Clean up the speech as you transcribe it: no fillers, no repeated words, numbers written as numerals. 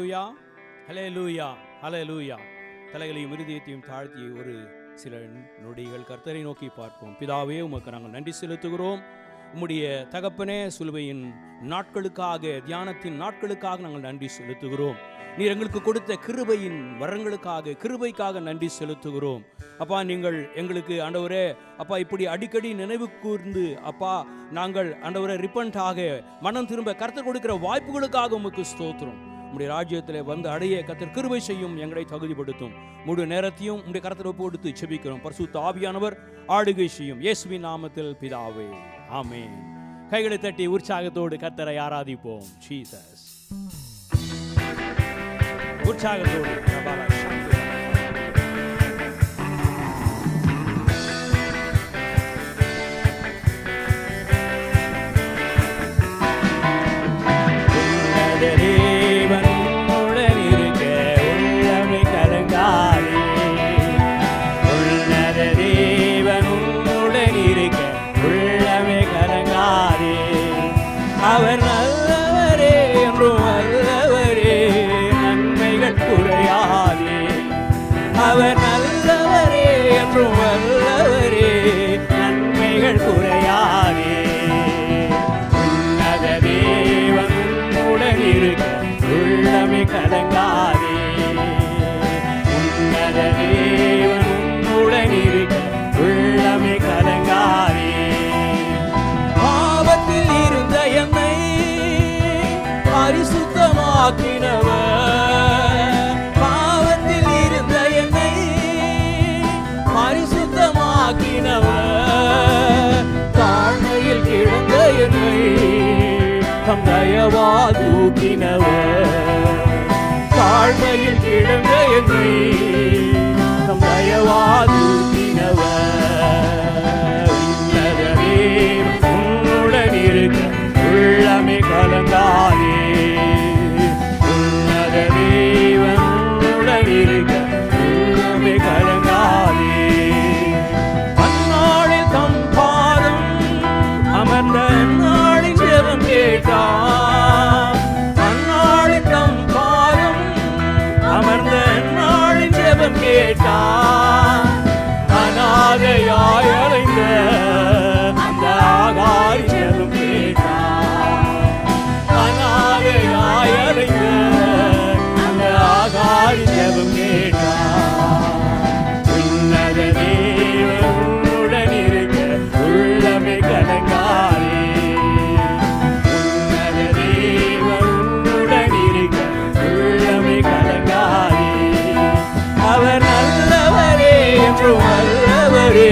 ஹல்லேலூயா, ஹல்லேலூயா, ஹல்லேலூயா. தலைகளையும் இருதயத்தையும் தாழ்த்தி ஒரு சில நொடிகள் கர்த்தரை நோக்கி பார்ப்போம். பிதாவே, உமக்கு நாங்கள் நன்றி செலுத்துகிறோம். உம்முடைய தகப்பனே, சிலுவையின் நாட்களுக்காக, தியானத்தின் நாட்களுக்காக நாங்கள் நன்றி செலுத்துகிறோம். நீர் எங்களுக்கு கொடுத்த கிருபையின் வரங்களுக்காக, கிருபைக்காக நன்றி செலுத்துகிறோம். அப்பா, நீங்கள் எங்களுக்கு ஆண்டவரே அப்பா இப்படி அடிக்கடி நினைவு கூர்ந்து அப்பா நாங்கள் ஆண்டவரே ரிப்பன்ட் மனம் திரும்ப கர்த்தர் கொடுக்கிற வாய்ப்புகளுக்காக உமக்கு ஸ்தோத்திரம். உம்முடைய ராஜ்யத்தில் வந்து அடைய கர்த்தர் கிருபை செய்யும், எங்களை தகுதிப்படுத்தும். முழு நேரத்தையும் உம்முடைய கர்த்தர் ஒப்பு கொடுத்து ஜெபிக்கிறோம். பரிசுத்த ஆவியானவர் ஆளுகை செய்யும். இயேசுவின் நாமத்தில் பிதாவே, ஆமென். கைகளை தட்டி உற்சாகத்தோடு கர்த்தரை ஆராதிப்போம். ஜீசஸ். உற்சாகத்தோடு அவர் நல்லவரே என்றும் நல்லவரே, நன்மைகள் குறையாதே. அவர் நல்லவரே என்றும் நல்லவரே, நன்மைகள் குறையாதே. உன்னத தேவன் உடன் இருக்க உள்ளமே கலங்காதே. உன்னத தேவன் உடன் இருக்க உள்ளமே கலங்காதே. பாவத்தில் இருந்த என்னை பரிசுத்தமாக்கினவர், பாவத்தில் இருந்த என்னை பரிசுத்தமாக்கினவர், தாழ்மையில் கிடந்த என்னை தம் தயவால் தூக்கினவர், தாழ்மையில் கிடந்த என்னை தம் தயவால் தூக்கினவர். உன்னதமே உன்னுடன் இருக்க உள்ளமே கலங்காதே. உன்னத தேவன் உன்னுடன் இருக்க உள்ளமே கலங்காதே. அந்நாளில் தம் பாதம் அமர்ந்த நாளின் ஜெபம் கேட்டார். அந்நாளில் தம் பாதம் அமர்ந்த நாளின் ஜெபம் கேட்டார். அநாதையாய் அலைந்த அந்த ஆகாரி ஜெபம் கேட்டார். அநாதையாய் அலைந்த அந்த ஆகாரி ஜெபம் கேட்டார். உன்னத தேவன் உடன் இருக்க உள்ளமே கலங்காதே. உன்னத தேவன் உடன் இருக்க உள்ளமே கலங்காதே. அவர் நல்லவரே என்றும் நல்லவரே,